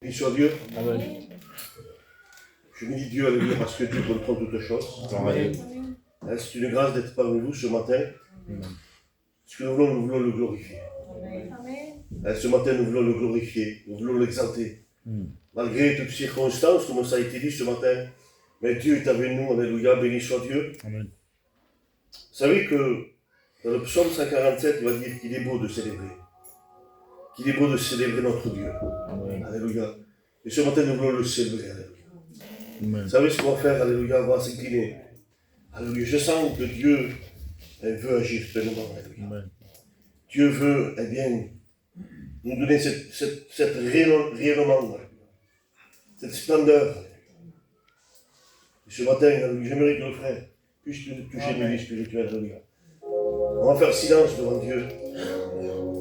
Béni soit Dieu. Amen. Je bénis Dieu, alléluia, parce que Dieu contrôle toutes choses. Amen. C'est une grâce d'être parmi vous ce matin. Ce que nous voulons le glorifier. Ce matin, nous voulons le glorifier, nous voulons l'exalter. Malgré toutes circonstances, comme ça a été dit ce matin, mais Dieu est avec nous, alléluia, béni soit Dieu. Amen. Vous savez que dans le psaume 147, il va dire qu'il est beau de célébrer. Qu'il est beau de célébrer notre Dieu. Amen. Alléluia. Et ce matin, nous voulons le célébrer, alléluia. Amen. Vous savez ce qu'on va faire, alléluia, on va s'incliner. Alléluia. Je sens que Dieu veut agir pleinement, alléluia. Amen. Dieu veut, eh bien, nous donner cette rayonnement, alléluia. Cette splendeur. Et ce matin, alléluia, j'aimerais que le frère puisse toucher mes vies spirituelles, alléluia. On va faire silence devant Dieu.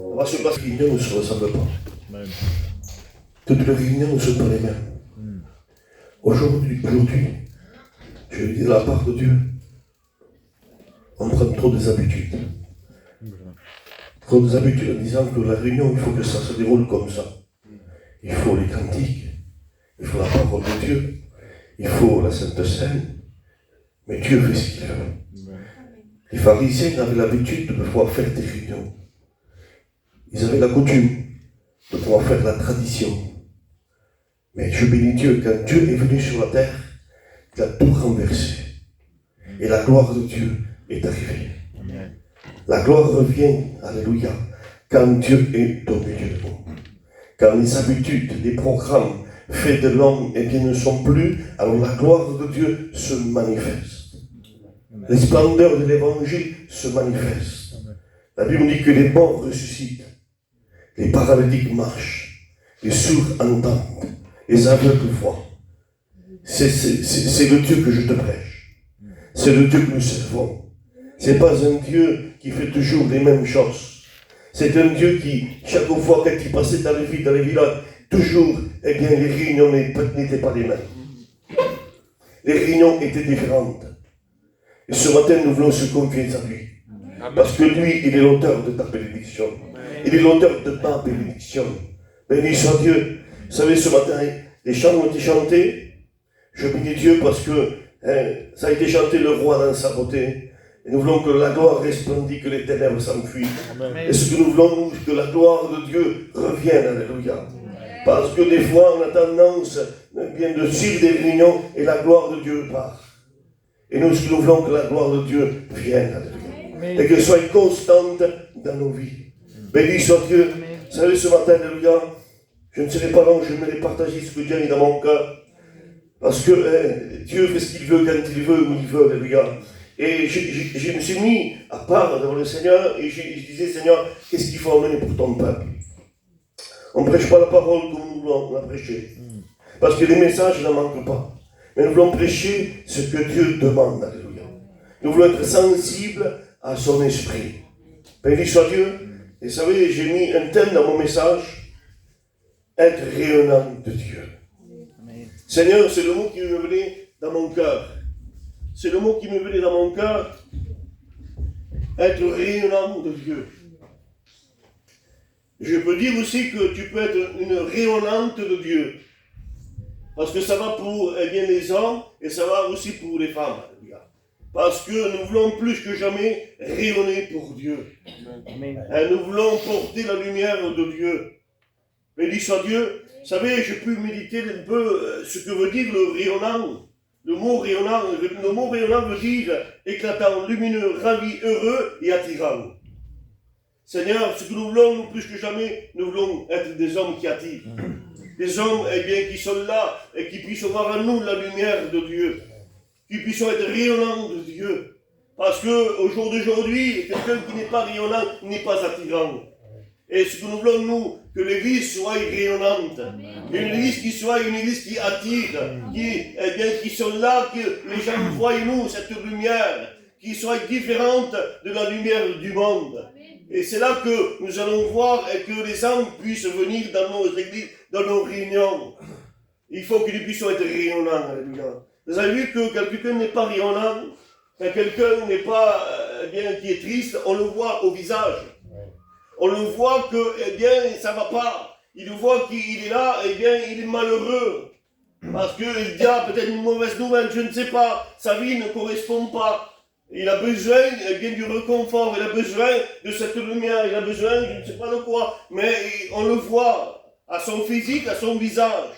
On va se passer. Les réunions ne se ressemblent pas. Amen. Toutes les réunions ne sont pas les mêmes. Aujourd'hui, je vais dire de la part de Dieu, on prend trop des habitudes. Trop des habitudes en disant que la réunion, il faut que ça se déroule comme ça. Il faut les cantiques, il faut la parole de Dieu, il faut la Sainte Seine, mais Dieu fait ce qu'il veut. Les pharisiens avaient l'habitude de pouvoir faire des réunions. Ils avaient la coutume de pouvoir faire la tradition. Mais je bénis Dieu, quand Dieu est venu sur la terre, il a tout renversé. Et la gloire de Dieu est arrivée. Amen. La gloire revient, alléluia, quand Dieu est au milieu de nous. Quand les habitudes, les programmes faits de l'homme, eh bien, ne sont plus, alors la gloire de Dieu se manifeste. Les splendeurs de l'évangile se manifestent. La Bible dit que les morts ressuscitent, les paralytiques marchent, les sourds entendent, les aveugles voient. C'est le Dieu que je te prêche. C'est le Dieu que nous servons. Ce n'est pas un Dieu qui fait toujours les mêmes choses. C'est un Dieu qui, chaque fois quand il passait dans les villes, dans les villages, toujours, eh bien, les réunions n'étaient pas les mêmes. Les réunions étaient différentes. Et ce matin, nous voulons se confier à lui. Parce que lui, il est l'auteur de ta bénédiction. Il est l'auteur de ma bénédiction. Béni soit Dieu. Vous savez, ce matin, les chants ont été chantés. Je bénis Dieu parce que ça a été chanté le roi dans sa beauté. Et nous voulons que la gloire resplendisse, que les ténèbres s'enfuient. Et ce que nous voulons, nous, que la gloire de Dieu revienne. Alléluia. Parce que des fois, on a tendance bien de suivre des réunions et la gloire de Dieu part. Et nous voulons que la gloire de Dieu vienne. Alléluia. Et qu'elle soit constante dans nos vies. Béni soit Dieu. Vous savez, ce matin, alléluia, je ne serai pas long, je vais partager ce que Dieu a mis dans mon cœur. Parce que Dieu fait ce qu'il veut, quand il veut, où il veut, alléluia. Et je me suis mis à part devant le Seigneur et je disais, Seigneur, qu'est-ce qu'il faut emmener pour ton peuple? On ne prêche pas la parole comme nous voulons la prêcher. Parce que les messages n'en manquent pas. Mais nous voulons prêcher ce que Dieu demande, alléluia. Nous voulons être sensibles à son esprit. Béni soit Dieu. Et vous savez, j'ai mis un thème dans mon message, être rayonnant de Dieu. Amen. Seigneur, c'est le mot qui me venait dans mon cœur. C'est le mot qui me venait dans mon cœur, être rayonnant de Dieu. Je peux dire aussi que tu peux être une rayonnante de Dieu. Parce que ça va pour les hommes et ça va aussi pour les femmes. Parce que nous voulons plus que jamais rayonner pour Dieu. Amen. Nous voulons porter la lumière de Dieu. Béni soit Dieu. Vous savez, je peux méditer un peu ce que veut dire le rayonnant. Le mot rayonnant veut dire éclatant, lumineux, ravi, heureux et attirant. Seigneur, ce que nous voulons, nous plus que jamais, nous voulons être des hommes qui attirent. Des hommes qui sont là et qui puissent voir en nous la lumière de Dieu. Qui puissent être rayonnants de Dieu. Parce qu'au jour d'aujourd'hui, quelqu'un qui n'est pas rayonnant n'est pas attirant. Et ce que nous voulons, nous, que l'église soit rayonnante. Une église qui soit une église qui attire, qui sont là, que les gens voient en nous cette lumière, qui soit différente de la lumière du monde. Et c'est là que nous allons voir et que les âmes puissent venir dans nos églises, dans nos réunions. Il faut que nous puissions être rayonnants. Alléluia. Vous avez vu que quelqu'un n'est pas rayonnant, quand quelqu'un n'est pas qui est triste, on le voit au visage. On le voit que ça ne va pas. il voit qu'il est là, eh bien, il est malheureux. Parce qu'il dit, ah, peut-être une mauvaise nouvelle, je ne sais pas, sa vie ne correspond pas. Il a besoin, eh bien, du réconfort, il a besoin de cette lumière, il a besoin, je ne sais pas de quoi, mais on le voit à son physique, à son visage.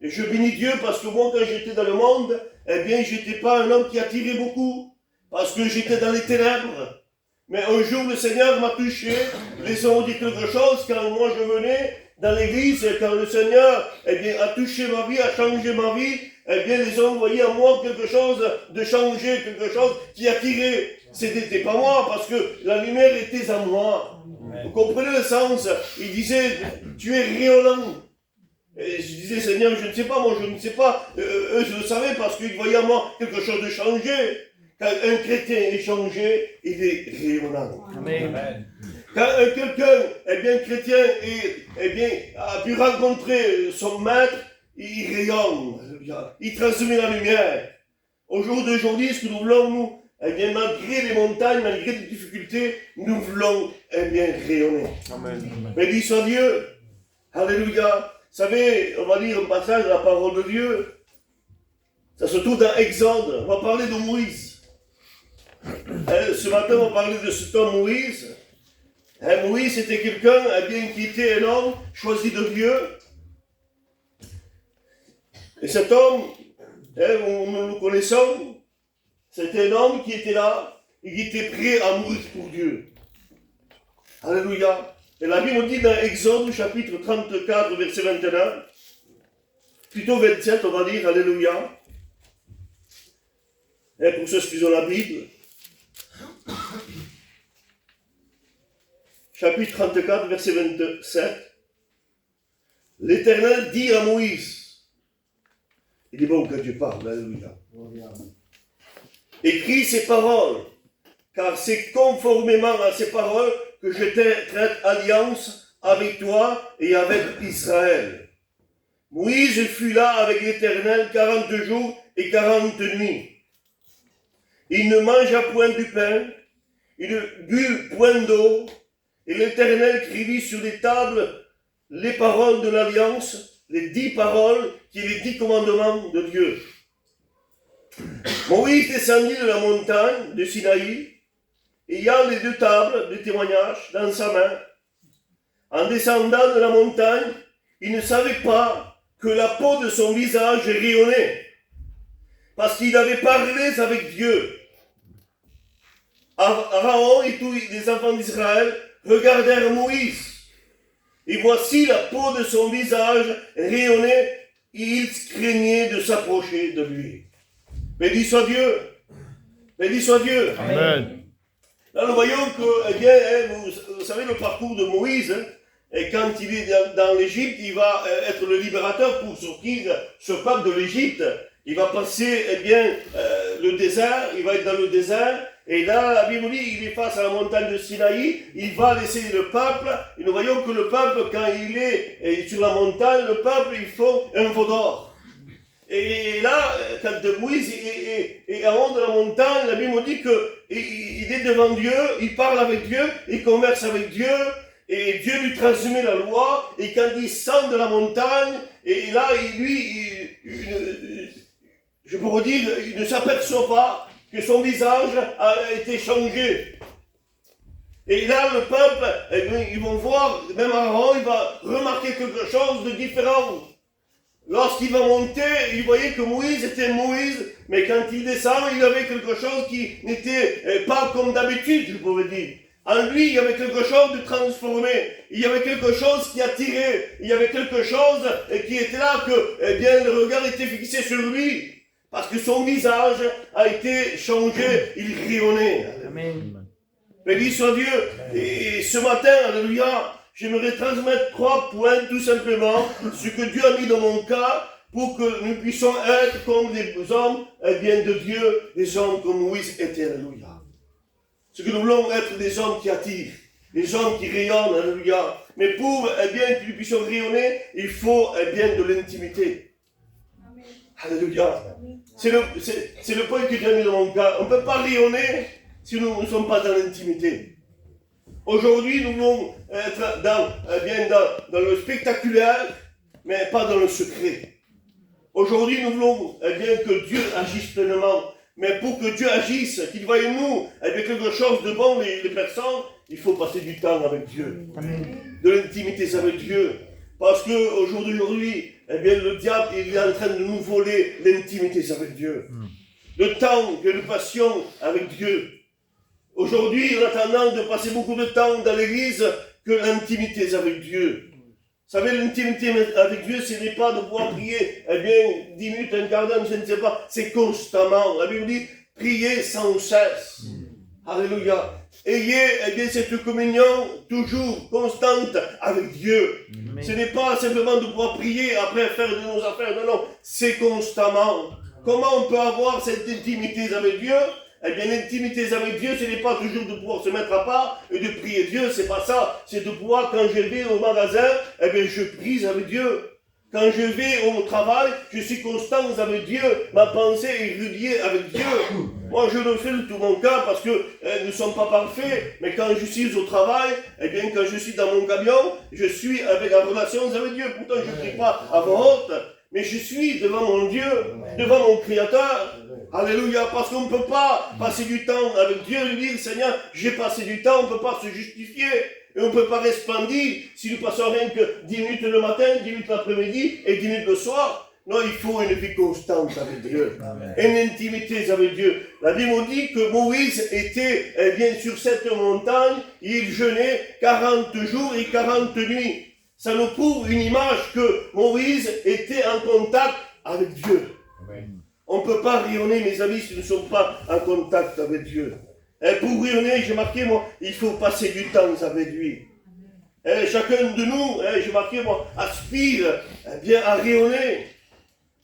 Et je bénis Dieu parce que moi, quand j'étais dans le monde, eh bien, j'étais pas un homme qui attirait beaucoup, parce que j'étais dans les ténèbres. Mais un jour, le Seigneur m'a touché, laissons dire quelque chose, quand moi je venais dans l'église, quand le Seigneur, eh bien, a touché ma vie, a changé ma vie, eh bien, les hommes voyaient en moi quelque chose de changé, quelque chose qui attirait. C'était pas moi, parce que la lumière était en moi. Vous comprenez le sens? Il disait, tu es rayonnant. Et je disais, Seigneur, je ne sais pas, moi je ne sais pas. Eux, je le savais parce qu'ils voyaient en moi quelque chose de changé. Quand un chrétien est changé, il est rayonnant. Amen. Quand quelqu'un, eh bien, chrétien, eh bien, a pu rencontrer son maître, il rayonne. Il transmet la lumière. Au jour d'aujourd'hui, ce que nous voulons, nous, eh bien, malgré les montagnes, malgré les difficultés, nous voulons, eh bien, rayonner. Amen. Béni soit Dieu. Alléluia. Vous savez, on va lire un passage de la parole de Dieu. Ça se trouve dans Exode. On va parler de Moïse. Ce matin, on va parler de cet homme Moïse. Moïse était quelqu'un, eh bien, qui était un homme choisi de Dieu. Et cet homme, nous le connaissons, c'était un homme qui était là et qui était prêt à mourir pour Dieu. Alléluia. Et la Bible dit dans Exode, chapitre 34, verset 21, plutôt 27, on va dire, Alléluia. Et pour ceux qui ont la Bible, chapitre 34, verset 27, l'Éternel dit à Moïse, il est bon que Dieu parle, Alléluia. Écris ces paroles, car c'est conformément à ces paroles que je traite alliance avec toi et avec Israël. Moïse fut là avec l'Éternel 40 jours et 40 nuits. Il ne mangea point du pain, il ne but point d'eau, et l'Éternel écrivit sur les tables les paroles de l'alliance, les 10 paroles qui sont les 10 commandements de Dieu. Moïse descendit de la montagne de Sinaï, ayant les 2 tables de témoignage dans sa main. En descendant de la montagne, il ne savait pas que la peau de son visage rayonnait, parce qu'il avait parlé avec Dieu. Aaron et tous les enfants d'Israël regardèrent Moïse, et voici la peau de son visage rayonnait, et ils craignaient de s'approcher de lui. Béni soit Dieu. Béni soit Dieu. Amen. Là, nous voyons que, eh bien, vous savez le parcours de Moïse, et quand il est dans l'Égypte, il va être le libérateur pour sortir ce peuple de l'Égypte. Il va passer, eh bien, le désert, il va être dans le désert, et là, la Bible dit, il est face à la montagne de Sinaï, il va laisser le peuple, et nous voyons que le peuple, quand il est sur la montagne, le peuple, ils font un veau d'or. Et là, quand Moïse est en haut de la montagne, la Bible dit qu'il est devant Dieu, il parle avec Dieu, il converse avec Dieu, et Dieu lui transmet la loi, et quand il descend de la montagne, et là, je pourrais dire, il ne s'aperçoit pas que son visage a été changé. Et là, le peuple, ils vont voir, même Aaron, il va remarquer quelque chose de différent. Lorsqu'il va monter, il voyait que Moïse était Moïse, mais quand il descend, il avait quelque chose qui n'était pas comme d'habitude, je pourrais dire. En lui, il y avait quelque chose de transformé, il y avait quelque chose qui attirait, il y avait quelque chose qui était là, que eh bien, le regard était fixé sur lui, parce que son visage a été changé, il rayonnait. Amen. Béni soit Dieu. Et ce matin, alléluia, j'aimerais transmettre 3 points, tout simplement, ce que Dieu a mis dans mon cas, pour que nous puissions être comme des hommes, eh bien, de Dieu, des hommes comme Moïse était, alléluia. Ce que nous voulons être des hommes qui attirent, des hommes qui rayonnent, alléluia. Mais pour, eh bien, que nous puissions rayonner, il faut, eh bien, de l'intimité. Amen. Alléluia. C'est le point que Dieu a mis dans mon cas. On ne peut pas rayonner si nous ne sommes pas dans l'intimité. Aujourd'hui, nous voulons être dans le spectaculaire, mais pas dans le secret. Aujourd'hui, nous voulons que Dieu agisse pleinement. Mais pour que Dieu agisse, qu'il voie en nous quelque chose de bon, les personnes, il faut passer du temps avec Dieu. De l'intimité avec Dieu. Parce qu'au jour d'aujourd'hui, le diable il est en train de nous voler l'intimité avec Dieu. Le temps que nous passions avec Dieu. Aujourd'hui, on a tendance de passer beaucoup de temps dans l'église que l'intimité avec Dieu. Vous savez, l'intimité avec Dieu, ce n'est pas de pouvoir prier, 10 minutes, un quart d'heure, je ne sais pas, c'est constamment. La Bible dit, priez sans cesse. Alléluia. Ayez, cette communion toujours constante avec Dieu. Amen. Ce n'est pas simplement de pouvoir prier après faire de nos affaires, non, c'est constamment. Comment on peut avoir cette intimité avec Dieu? L'intimité avec Dieu, ce n'est pas toujours de pouvoir se mettre à part et de prier Dieu, c'est pas ça. C'est de pouvoir, quand je vais au magasin, je prie avec Dieu. Quand je vais au travail, je suis constant avec Dieu. Ma pensée est reliée avec Dieu. Moi, je le fais de tout mon cœur parce que nous ne sommes pas parfaits. Mais quand je suis au travail, quand je suis dans mon camion, je suis en relation avec Dieu. Pourtant, je ne prie pas à voix haute. Mais je suis devant mon Dieu, devant mon Créateur. Alléluia, parce qu'on ne peut pas passer du temps avec Dieu et dire, Seigneur, j'ai passé du temps, on ne peut pas se justifier. Et on ne peut pas resplendir si nous passons rien que 10 minutes le matin, 10 minutes l'après-midi et 10 minutes le soir. Non, il faut une vie constante avec Dieu. Amen. Une intimité avec Dieu. La Bible dit que Moïse était sur cette montagne, il jeûnait 40 jours et 40 nuits. Ça nous prouve une image que Moïse était en contact avec Dieu. Amen. On ne peut pas rayonner, mes amis, si nous ne sommes pas en contact avec Dieu. Et pour rayonner, j'ai marqué, moi, il faut passer du temps avec lui. Et chacun de nous, j'ai marqué, moi, aspire à rayonner,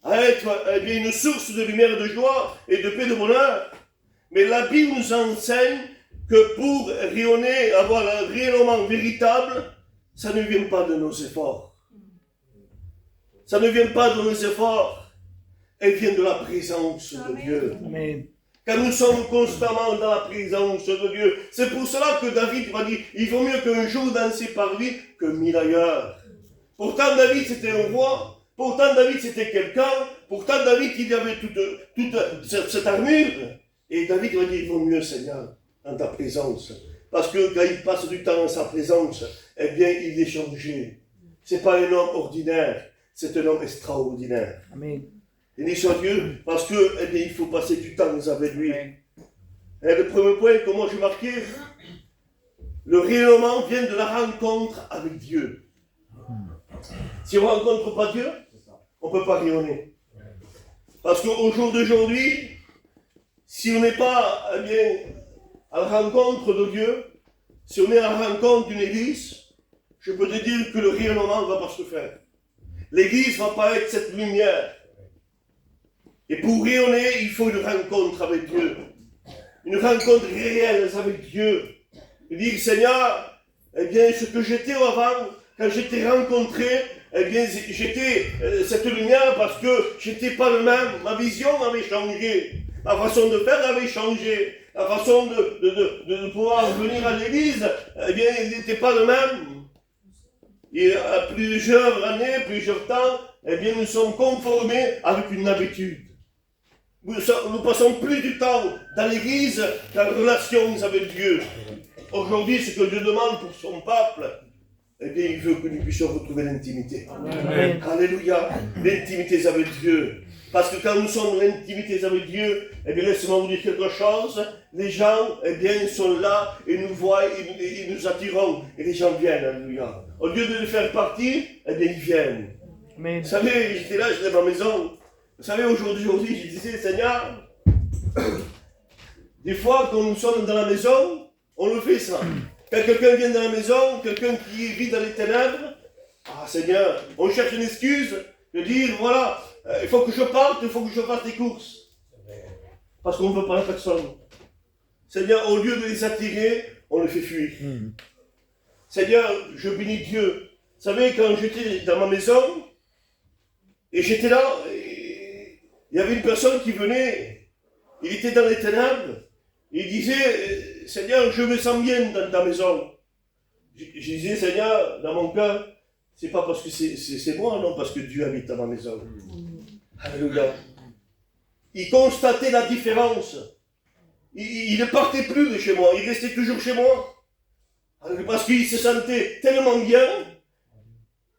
à être une source de lumière, de joie et de paix, de bonheur. Mais la Bible nous enseigne que pour rayonner, avoir un rayonnement véritable, ça ne vient pas de nos efforts. Ça ne vient pas de nos efforts. Elle vient de la présence de Dieu. Amen. Quand nous sommes constamment dans la présence de Dieu. C'est pour cela que David va dire, il vaut mieux qu'un jour dansé par lui que 1000 ailleurs. Pourtant David c'était un roi, pourtant David c'était quelqu'un, pourtant David il avait toute cette armure. Et David va dire, il vaut mieux Seigneur, dans ta présence. Parce que quand il passe du temps dans sa présence, eh bien il est changé. C'est pas un homme ordinaire, c'est un homme extraordinaire. Amen. Béni soit Dieu, parce que, il faut passer du temps avec lui. Et le premier point, comme moi j'ai marqué, le rayonnement vient de la rencontre avec Dieu. Si on ne rencontre pas Dieu, on ne peut pas rayonner. Parce qu'au jour d'aujourd'hui, si on n'est pas à la rencontre de Dieu, si on est à la rencontre d'une église, je peux te dire que le rayonnement ne va pas se faire. L'église ne va pas être cette lumière. Et pour rayonner, il faut une rencontre avec Dieu. Une rencontre réelle avec Dieu. Et dire, Seigneur, ce que j'étais avant, quand j'étais rencontré, j'étais cette lumière parce que j'étais pas le même. Ma vision avait changé. Ma façon de faire avait changé. La façon de pouvoir venir à l'église, elle n'était pas le même. Il y a plusieurs années, plusieurs temps, nous sommes conformés avec une habitude. Nous ne passons plus du temps dans l'église qu'en relation avec Dieu. Aujourd'hui, ce que Dieu demande pour son peuple, il veut que nous puissions retrouver l'intimité. Amen. Alléluia. L'intimité avec Dieu. Parce que quand nous sommes l'intimité avec Dieu, laissez-moi vous dire quelque chose, les gens, sont là et nous voient et nous attirons. Et les gens viennent, alléluia. Au lieu de les faire partir, ils viennent. Amen. Vous savez, j'étais là, j'étais dans ma maison. Vous savez, aujourd'hui, je disais, Seigneur, des fois, quand nous sommes dans la maison, on le fait ça. Quand quelqu'un vient dans la maison, quelqu'un qui vit dans les ténèbres, ah Seigneur, on cherche une excuse de dire, voilà, il faut que je parte, il faut que je fasse des courses. Parce qu'on ne veut pas la personne. Seigneur, au lieu de les attirer, on les fait fuir. Seigneur, je bénis Dieu. Vous savez, quand j'étais dans ma maison, et j'étais là, il y avait une personne qui venait, il était dans les ténèbres, il disait, Seigneur, je me sens bien dans ta maison. Je disais, Seigneur, dans mon cœur, c'est pas parce que c'est moi, non, parce que Dieu habite dans ma maison. Alléluia. Il constatait la différence. Il ne partait plus de chez moi, il restait toujours chez moi. Parce qu'il se sentait tellement bien,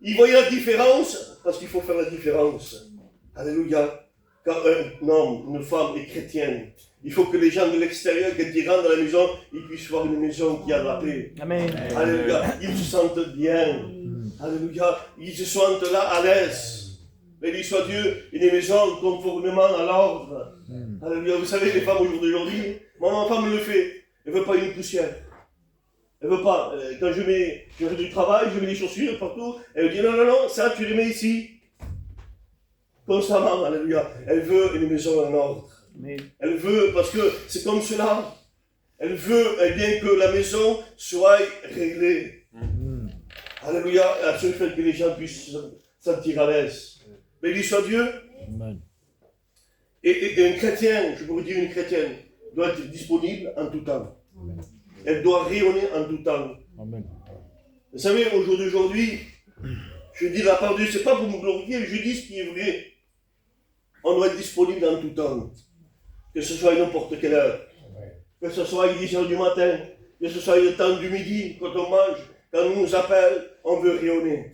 il voyait la différence, parce qu'il faut faire la différence. Alléluia. Quand un homme, une femme est chrétienne, il faut que les gens de l'extérieur, quand ils rentrent dans la maison, ils puissent voir une maison qui a la paix. Amen. Alléluia. Ils se sentent bien. Alléluia. Ils se sentent là à l'aise. Béni soit Dieu, une maison conformément à l'ordre. Alléluia. Vous savez, les femmes aujourd'hui, ma femme le fait. Elle ne veut pas une poussière. Elle ne veut pas. Quand je fais du travail, je mets des chaussures partout. Elle me dit non, non, non, ça tu les mets ici. Constamment, alléluia. Elle veut une maison en ordre. Elle veut, parce que c'est comme cela. Elle veut bien que la maison soit réglée. Alléluia. À ce fait que les gens puissent se sentir à l'aise. Béni soit Dieu. Amen. Et un chrétien, je peux vous dire une chrétienne, doit être disponible en tout temps. Amen. Elle doit rayonner en tout temps. Amen. Vous savez, au jour d'aujourd'hui, je dis la part de Dieu, c'est pas pour me glorifier, je dis ce qui est vrai. On doit être disponible en tout temps. Que ce soit à n'importe quelle heure. Que ce soit à 10h du matin. Que ce soit le temps du midi, quand on mange. Quand on nous appelle, on veut rayonner.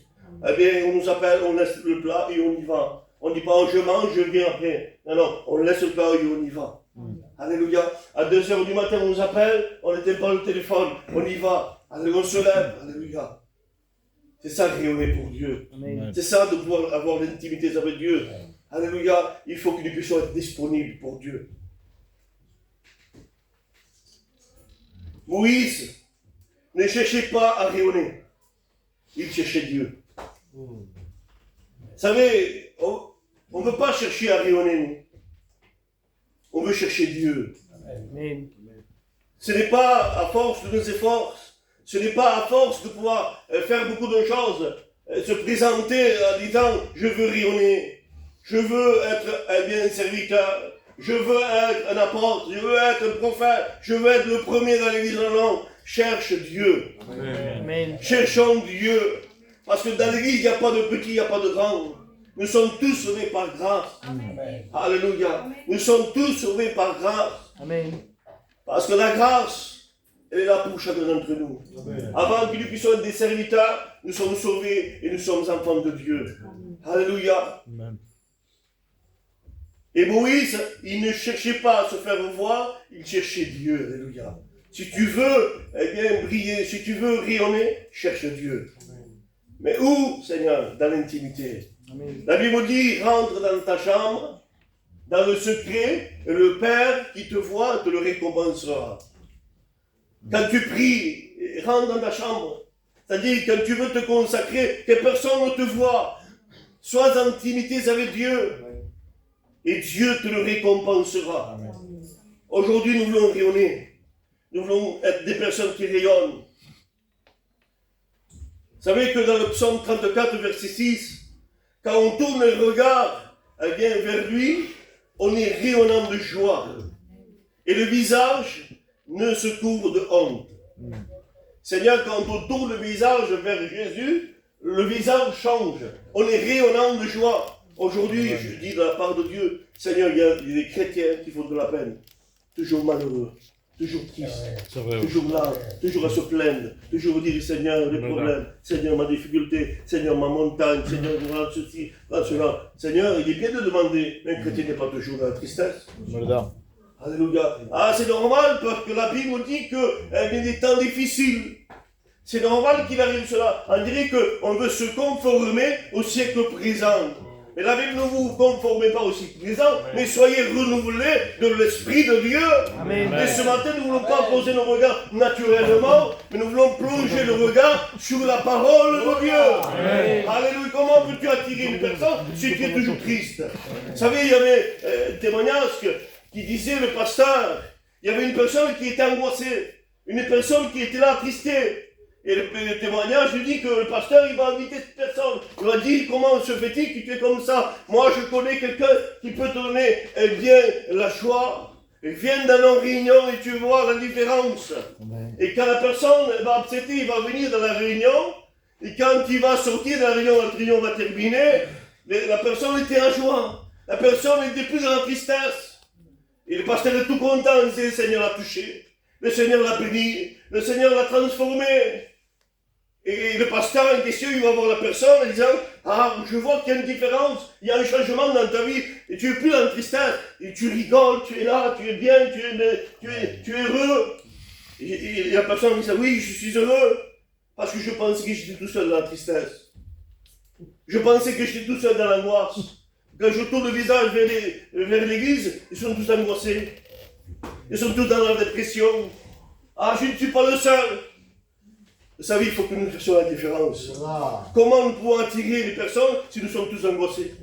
Eh bien, on nous appelle, on laisse le plat et on y va. On ne dit pas, je mange, je viens après. Non, non, on laisse le plat et on y va. Alléluia. À 2h du matin, on nous appelle, on n'était pas le téléphone, on y va. Alléluia, on se lève. Alléluia. C'est ça, rayonner pour Dieu. Amen. C'est ça, de pouvoir avoir l'intimité avec Dieu. Alléluia. Il faut que nous puissions être disponibles pour Dieu. Moïse ne cherchait pas à rayonner. Il cherchait Dieu. Vous savez, on ne veut pas chercher à rayonner. On veut chercher Dieu. Amen. Ce n'est pas à force de nos efforts, ce n'est pas à force de pouvoir faire beaucoup de choses, se présenter en disant « je veux rayonner, je veux être un serviteur, je veux être un apôtre, je veux être un prophète, je veux être le premier dans l'église. » Non, cherche Dieu. Amen. Cherchons Dieu. Parce que dans l'église, il n'y a pas de petit, il n'y a pas de grand. Nous sommes tous sauvés par grâce. Amen. Alléluia. Nous sommes tous sauvés par grâce. Amen. Parce que la grâce, elle est là pour chacun d'entre nous. Amen. Avant que nous puissions être des serviteurs, nous sommes sauvés et nous sommes enfants de Dieu. Amen. Alléluia. Amen. Et Moïse, il ne cherchait pas à se faire voir, il cherchait Dieu. Alléluia. Si tu veux bien briller, si tu veux rayonner, cherche Dieu. Amen. Mais où, Seigneur? Dans l'intimité. Amen. La Bible dit, rentre dans ta chambre, dans le secret, et le Père qui te voit te le récompensera. Quand tu pries, rentre dans ta chambre. C'est-à-dire, quand tu veux te consacrer, que personne ne te voit. Sois en intimité avec Dieu. Et Dieu te le récompensera. Amen. Aujourd'hui, nous voulons rayonner. Nous voulons être des personnes qui rayonnent. Vous savez que dans le psaume 34, verset 6, quand on tourne le regard vers lui, on est rayonnant de joie. Et le visage ne se couvre de honte. Seigneur, quand on tourne le visage vers Jésus, le visage change. On est rayonnant de joie. Aujourd'hui, je dis de la part de Dieu, Seigneur, il y a des chrétiens qui font de la peine. Toujours malheureux. Toujours triste, toujours là, toujours à se plaindre, toujours dire Seigneur, les problèmes, Seigneur, ma difficulté, Seigneur, ma montagne, Seigneur, voilà ceci, voilà cela. Seigneur, il est bien de demander, mais un chrétien n'est pas toujours dans la tristesse. Alléluia. Ah, c'est normal parce que la Bible dit qu'il y a des temps difficiles. C'est normal qu'il arrive cela. On dirait qu'on veut se conformer au siècle présent. Mais la Bible ne vous conformez pas au siècle présent, mais soyez renouvelés de l'Esprit de Dieu. Amen. Et ce matin, nous ne voulons pas poser nos regards naturellement, mais nous voulons plonger le regard sur la parole de Dieu. Amen. Alléluia. Comment peux-tu attirer une personne si tu es toujours triste? Vous savez, il y avait un témoignage qui disait, le pasteur, il y avait une personne qui était angoissée, une personne qui était là attristée. Et le témoignage dit que le pasteur, il va inviter cette personne. Il va dire, comment se fait-il que tu es comme ça? Moi, je connais quelqu'un qui peut te donner bien la joie. Viens dans nos réunions et tu vois la différence. Amen. Et quand la personne va accepter, il va venir dans la réunion, et quand il va sortir de la réunion va terminer, la personne était en joie. La personne n'était plus dans la tristesse. Et le pasteur est tout content, il dit, le Seigneur l'a touché, le Seigneur l'a béni, le Seigneur l'a transformé. Et le pasteur en question, il va voir la personne en disant, ah, je vois qu'il y a une différence, il y a un changement dans ta vie, et tu n'es plus dans la tristesse, et tu rigoles, tu es là, tu es bien, tu es heureux. Et la personne dit, oui, je suis heureux, parce que je pensais que j'étais tout seul dans la tristesse. Je pensais que j'étais tout seul dans l'angoisse. Quand je tourne le visage vers l'église, ils sont tous angoissés. Ils sont tous dans la dépression. Ah, je ne suis pas le seul. Vous savez, il faut que nous fassions la différence. Comment nous pouvons attirer les personnes si nous sommes tous angoissés?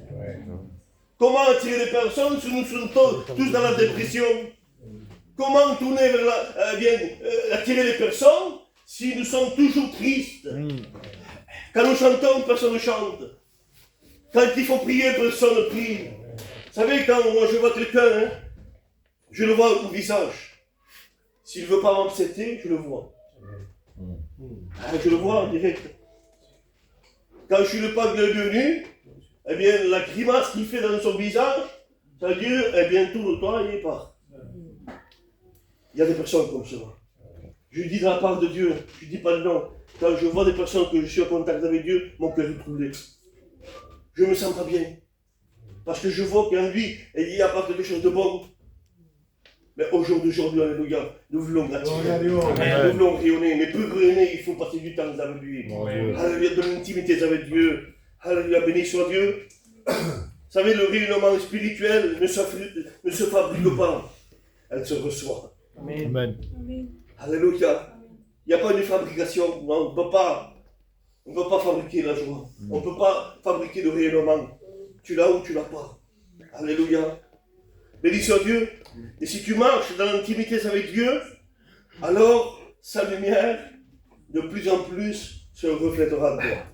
Comment attirer les personnes si nous sommes tous dans la dépression? Comment tourner attirer les personnes si nous sommes toujours tristes? Quand nous chantons, personne ne chante. Quand il faut prier, personne ne prie. Vous savez, quand moi je vois quelqu'un, je le vois au visage. S'il ne veut pas m'accepter, je le vois. Je le vois en direct. Quand je suis le pape devenu, eh bien, la grimace qu'il fait dans son visage, ça veut dire, eh bien, tourne-toi et il part. Il y a des personnes comme ça. Je dis de la part de Dieu, je ne dis pas le nom. Quand je vois des personnes que je suis en contact avec Dieu, mon cœur est troublé. Je ne me sens pas bien. Parce que je vois qu'en lui, il y a pas quelque chose de bon. Mais au jour d'aujourd'hui, alléluia, nous voulons l'attirer. Nous voulons rayonner. Mais pour rayonner, il faut passer du temps avec lui. Alléluia, de l'intimité avec Dieu. Alléluia, béni soit Dieu. Vous savez, le rayonnement spirituel ne se fabrique pas. Elle se reçoit. Amen. Alléluia. Il n'y a pas de fabrication. Non, on ne peut pas. On ne peut pas fabriquer la joie. On ne peut pas fabriquer le rayonnement. Tu l'as ou tu ne l'as pas. Alléluia. Béni soit Dieu. Et si tu marches dans l'intimité avec Dieu, alors sa lumière, de plus en plus, se reflètera de toi.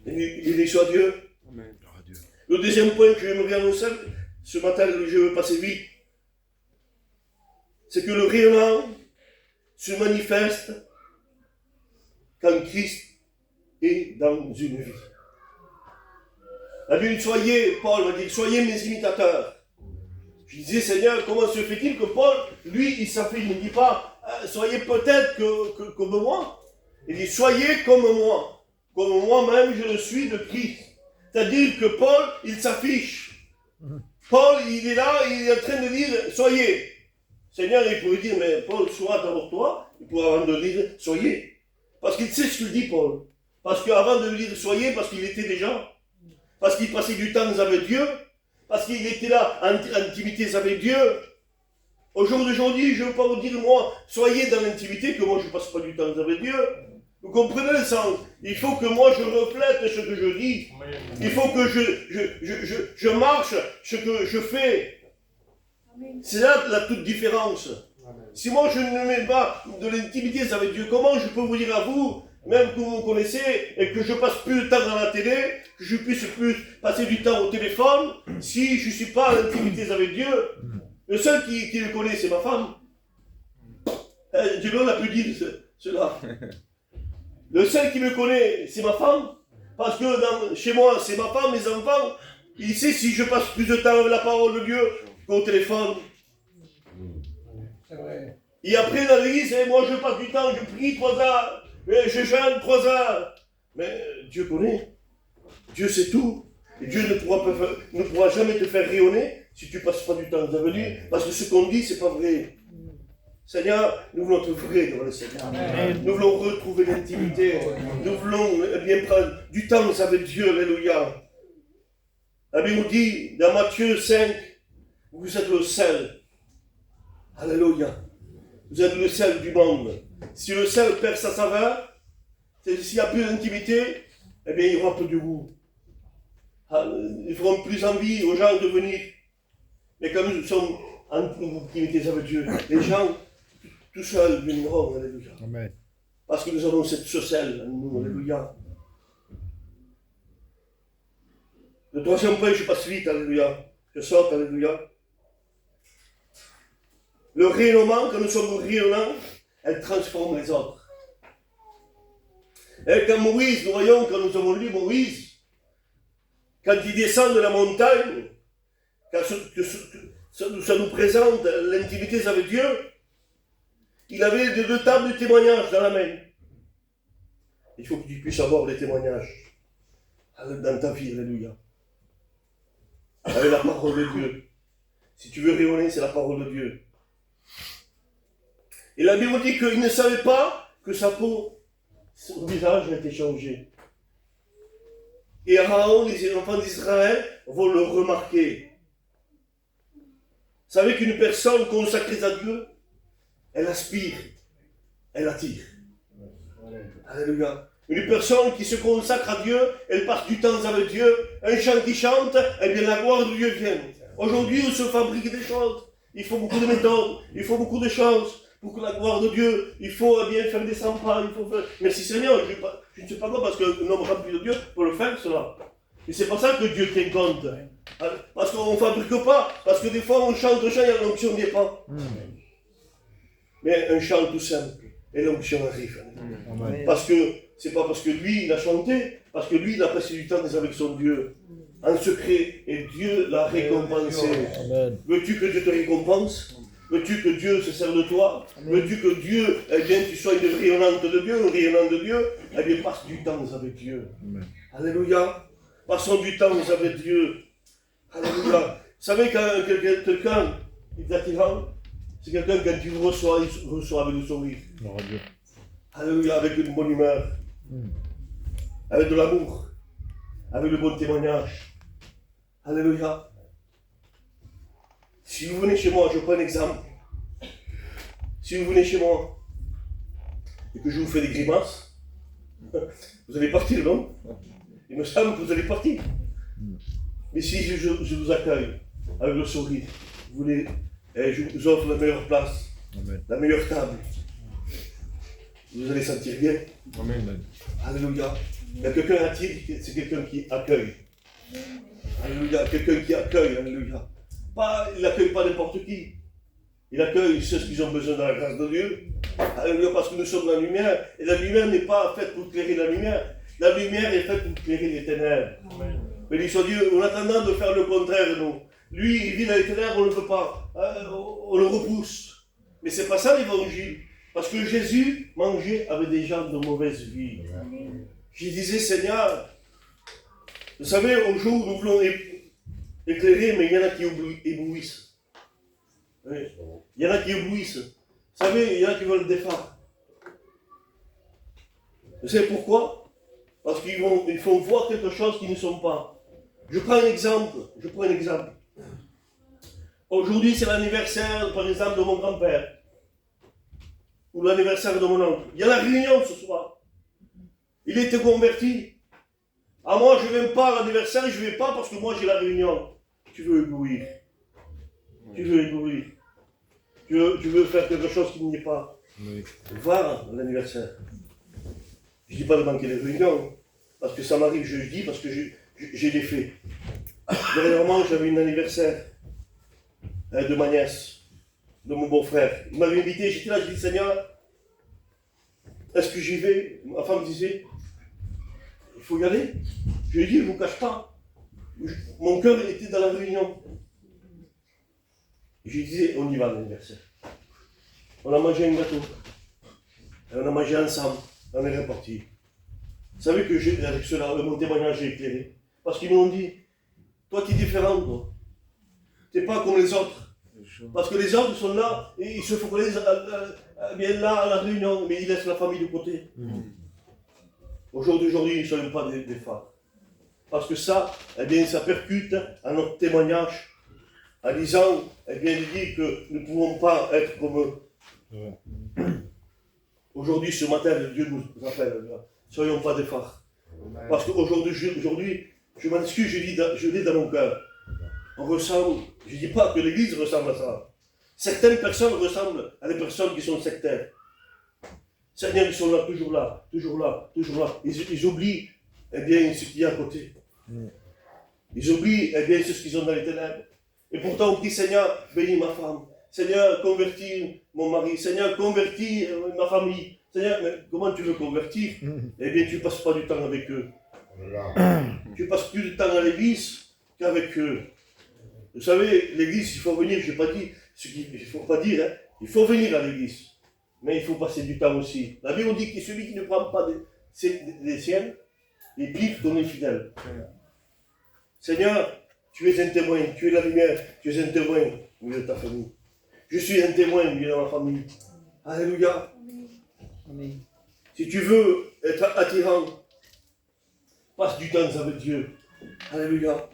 Béni soit Dieu. Amen. Le deuxième point que j'aimerais annoncer, ce matin, je veux passer vite, c'est que le rayonnement se manifeste quand Christ est dans une vie. La Bible, Paul va dire, soyez mes imitateurs. Je disais, Seigneur, comment se fait-il que Paul, lui, il s'affiche, il ne dit pas, soyez peut-être comme moi. Il dit, soyez comme moi-même je le suis de Christ. C'est-à-dire que Paul, il s'affiche. Paul, il est là, il est en train de dire, soyez. Seigneur, il pourrait dire, mais Paul, sois d'abord toi. Il pourrait avant de dire, soyez. Parce qu'il sait ce qu'il dit, Paul. Parce qu'avant de lui dire, soyez, parce qu'il était déjà. Parce qu'il passait du temps avec Dieu. Parce qu'il était là en intimité avec Dieu. Au jour d'aujourd'hui, je ne veux pas vous dire, moi, soyez dans l'intimité, que moi je ne passe pas du temps avec Dieu. Vous comprenez le sens? Il faut que moi je reflète ce que je dis. Il faut que je marche ce que je fais. C'est là la toute différence. Si moi je ne mets pas de l'intimité avec Dieu, comment je peux vous dire à vous, même que vous me connaissez, et que je passe plus de temps dans la télé, que je puisse plus passer du temps au téléphone, si je ne suis pas en intimité avec Dieu? Le seul qui le connaît, c'est ma femme. Dieu l'a pu dire cela. Le seul qui me connaît, c'est ma femme. Parce que chez moi, c'est ma femme, mes enfants. Il sait si je passe plus de temps avec la parole de Dieu qu'au téléphone. C'est vrai. Et après, dans l'église, moi je passe du temps, je prie 3 heures, je jeûne 3 heures. Mais Dieu connaît. Dieu sait tout. Et Dieu ne pourra jamais te faire rayonner si tu ne passes pas du temps avec lui. Parce que ce qu'on dit, ce n'est pas vrai. Seigneur, nous voulons être vrais devant le Seigneur. Amen. Nous voulons retrouver l'intimité. Nous voulons bien prendre du temps avec Dieu. Alléluia. La Bible nous dit, dans Matthieu 5, vous êtes le sel. Alléluia. Vous êtes le sel du monde. Si le sel perd sa saveur, s'il n'y a plus d'intimité, eh bien, il y aura peu de goût. Ils feront plus envie aux gens de venir. Mais comme nous sommes en intimité avec Dieu, les gens, tout seuls, viendront. Alléluia. Amen. Parce que nous avons ce sel en nous. Alléluia. Le troisième point, je passe vite. Alléluia. Je saute. Alléluia. Le rayonnement, quand nous sommes rayonnants, elle transforme les autres. Et quand Moïse, nous voyons, quand nous avons lu Moïse, quand il descend de la montagne, quand ça nous présente l'intimité avec Dieu, il avait deux tables de témoignages dans la main. Il faut que tu puisses avoir des témoignages dans ta vie, alléluia. Avec la parole de Dieu. Si tu veux rayonner, c'est la parole de Dieu. Et la Bible dit qu'il ne savait pas que sa peau, son visage a été changé. Et Aaron, les enfants d'Israël, vont le remarquer. Vous savez qu'une personne consacrée à Dieu, elle aspire, elle attire. Alléluia. Une personne qui se consacre à Dieu, elle passe du temps avec Dieu, un chant qui chante, et bien la gloire de Dieu vient. Aujourd'hui, on se fabrique des choses. Il faut beaucoup de méthodes, il faut beaucoup de choses pour que la gloire de Dieu, il faut bien faire des 100 pas, il faut faire... Merci Seigneur, je ne sais pas quoi, parce qu'un homme rempli de Dieu peut le faire, cela. Et c'est pas ça que Dieu tient compte. Parce qu'on ne fabrique pas, parce que des fois on chante un chant et l'onction n'y est pas. Mais un chant tout simple, et l'onction arrive. Parce que c'est pas parce que lui il a chanté, parce que lui il a passé du temps avec son Dieu, en secret, et Dieu l'a récompensé. Veux-tu que Dieu te récompense? Veux-tu que Dieu se serve de toi? Veux-tu que Dieu, eh bien, tu sois une rayonnante de Dieu, un rayonnant de Dieu? Eh bien, passe du temps avec Dieu. Alléluia. Passons du temps avec Dieu. Alléluia. Vous savez, quand quelqu'un est attirant, c'est quelqu'un quand tu le reçois, il reçoit avec le sourire. Alléluia, avec une bonne humeur. Avec de l'amour. Avec le bon témoignage. Alléluia. Si vous venez chez moi, je prends un exemple. Si vous venez chez moi et que je vous fais des grimaces, vous allez partir, non? Il me semble que vous allez partir. Mais si je vous accueille avec le sourire, je vous offre la meilleure place, la meilleure table, vous allez sentir bien. Amen. Alléluia. Il y a quelqu'un à attire, c'est quelqu'un qui accueille. Alléluia. Quelqu'un qui accueille. Alléluia. Il n'accueille pas n'importe qui. Il accueille ceux qui ont besoin de la grâce de Dieu. Alléluia, parce que nous sommes la lumière. Et la lumière n'est pas faite pour éclairer la lumière. La lumière est faite pour éclairer les ténèbres. Mais il soit Dieu, on a tendance de faire le contraire, nous. Lui, il vit dans les ténèbres, on ne le veut pas. On le repousse. Mais ce n'est pas ça l'évangile. Parce que Jésus mangeait avec des gens de mauvaise vie. Je disais, Seigneur, vous savez, au jour où nous voulons éclairer, mais il y en a qui éblouissent. Oui. Il y en a qui éblouissent. Vous savez, il y en a qui veulent des phares. Vous savez pourquoi? Parce qu'ils font voir quelque chose qu'ils ne sont pas. Je prends un exemple. Aujourd'hui, c'est l'anniversaire, par exemple, de mon grand-père. Ou l'anniversaire de mon oncle. Il y a la réunion ce soir. Il était converti. Ah, moi, je ne viens pas à l'anniversaire, je ne vais pas parce que moi, j'ai la réunion. Tu veux éblouir. Tu veux faire quelque chose qui n'y est pas. Voir l'anniversaire. Je ne dis pas de manquer les réunions, parce que ça m'arrive, je dis, parce que j'ai des faits. Dernièrement, j'avais un anniversaire de ma nièce, de mon beau-frère. Il m'avait invité, j'étais là, je dis, Seigneur, est-ce que j'y vais? Ma femme disait, il faut y aller. Je lui ai dit, je ne vous cache pas. Mon cœur était dans la réunion. Je lui disais, on y va à l'anniversaire. On a mangé un gâteau. Et on a mangé ensemble. On est reparti. Vous savez que avec cela, mon témoignage est éclairé. Parce qu'ils m'ont dit, toi tu es différent, toi. Tu n'es pas comme les autres. Parce que les autres sont là et ils se focalisent bien là à la réunion, mais ils laissent la famille de côté. Aujourd'hui, ils ne sont pas des phares. Parce que ça, eh bien, ça percute à notre témoignage, en disant, eh bien, il dit que nous ne pouvons pas être comme eux. Aujourd'hui, ce matin, Dieu nous appelle, soyons pas des phares. Parce qu'aujourd'hui, je m'excuse, je l'ai dans mon cœur. On ressemble, je ne dis pas que l'Église ressemble à ça. Certaines personnes ressemblent à des personnes qui sont sectaires. Certains qui sont là, toujours là. Ils oublient, eh bien, ce qu'il y a à côté. Ils oublient, eh bien, ce qu'ils ont dans les ténèbres. Et pourtant, on dit, Seigneur, bénis ma femme. Seigneur, convertir mon mari. Seigneur, convertir ma famille. Seigneur, mais comment tu veux convertir? Eh bien, tu ne passes pas du temps avec eux. Tu passes plus de temps à l'église qu'avec eux. Vous savez, l'église, il faut venir, je n'ai pas dit ce qu'il ne faut pas dire, hein. Il faut venir à l'église. Mais il faut passer du temps aussi. La Bible dit que celui qui ne prend pas des siens est pire qu'on est fidèle. Seigneur, tu es un témoin, tu es la lumière, tu es un témoin au milieu de ta famille. Je suis un témoin au milieu de ma famille. Alléluia. Amen. Si tu veux être attirant, passe du temps avec Dieu. Alléluia.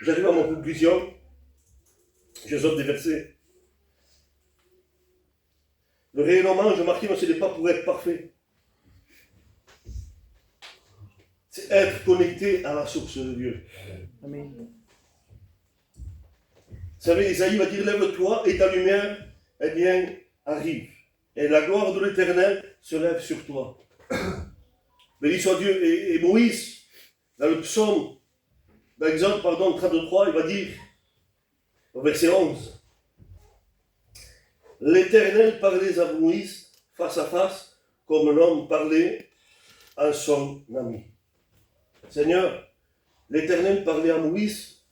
J'arrive à ma conclusion. Je saute des versets. Le rayonnement, je marquais, ce n'est pas pour être parfait. C'est être connecté à la source de Dieu. Amen. Vous savez, Isaïe va dire, lève-toi et ta lumière, eh bien, arrive. Et la gloire de l'Éternel se lève sur toi. Béni soit Dieu. Et Moïse, dans le psaume, dans l'exemple, 33, il va dire, au verset 11, l'Éternel parlait à Moïse face à face, comme l'homme parlait à son ami. Seigneur, l'Éternel parlait à Moïse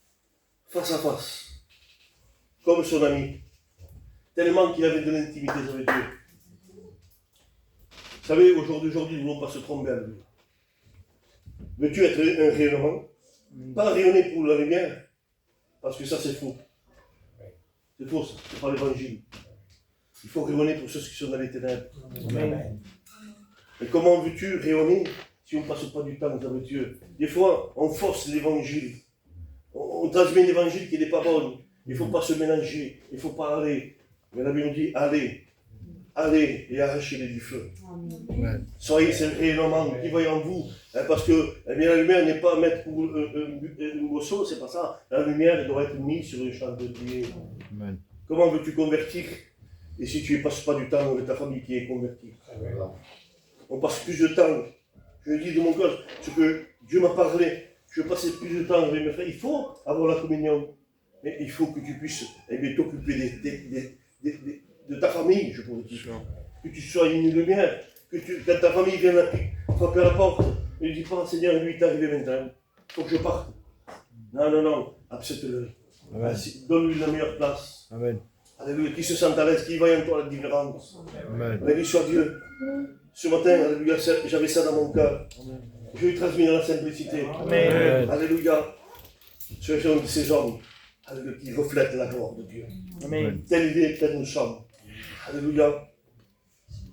face à face, comme son ami, tellement qu'il avait de l'intimité avec Dieu. Vous savez, aujourd'hui, nous ne voulons pas se tromper avec Dieu. Veux-tu être un rayonnement? Pas rayonner pour la lumière, parce que ça c'est faux. C'est faux, ça, c'est pas l'évangile. Il faut rayonner pour ceux qui sont dans les ténèbres. Amen. Et comment veux-tu rayonner si on ne passe pas du temps avec Dieu? Des fois, on force l'évangile. On transmet l'évangile qui n'est pas bon. Il ne faut pas se mélanger. Il ne faut pas aller. Mais la Bible dit, allez. Allez et arrachez-les du feu. Amen. Soyez ce rayonnement qui voit en vous. Hein, parce que eh bien, la lumière n'est pas à mettre pour un morceau, c'est pas ça. La lumière doit être mise sur un chandelier. Amen. Comment veux-tu convertir? Et si tu ne passes pas du temps avec ta famille qui est convertie? On passe plus de temps. Je dis de mon cœur ce que Dieu m'a parlé. Je veux passer plus de temps avec mes frères. Il faut avoir la communion. Mais il faut que tu puisses t'occuper de ta famille, je pourrais dire. Que tu sois une lumière. Quand ta famille vient frapper à la porte, ne dis pas, Seigneur, lui est arrivé maintenant. Il faut que je parte. Non. Accepte-le. Donne-lui la meilleure place. Amen. Alléluia. Qui se sent à l'aise, qui voit en toi la différence. Amen. Béni soit Dieu. Ce matin, alléluia, j'avais ça dans mon cœur. Je lui transmets dans la simplicité. Amen. Alléluia. Ce sont ces hommes, alléluia, qui reflètent la gloire de Dieu. Amen. Tel il est, tel nous sommes. Alléluia.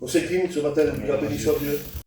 On s'écrit ce matin, alléluia, béni soit Dieu.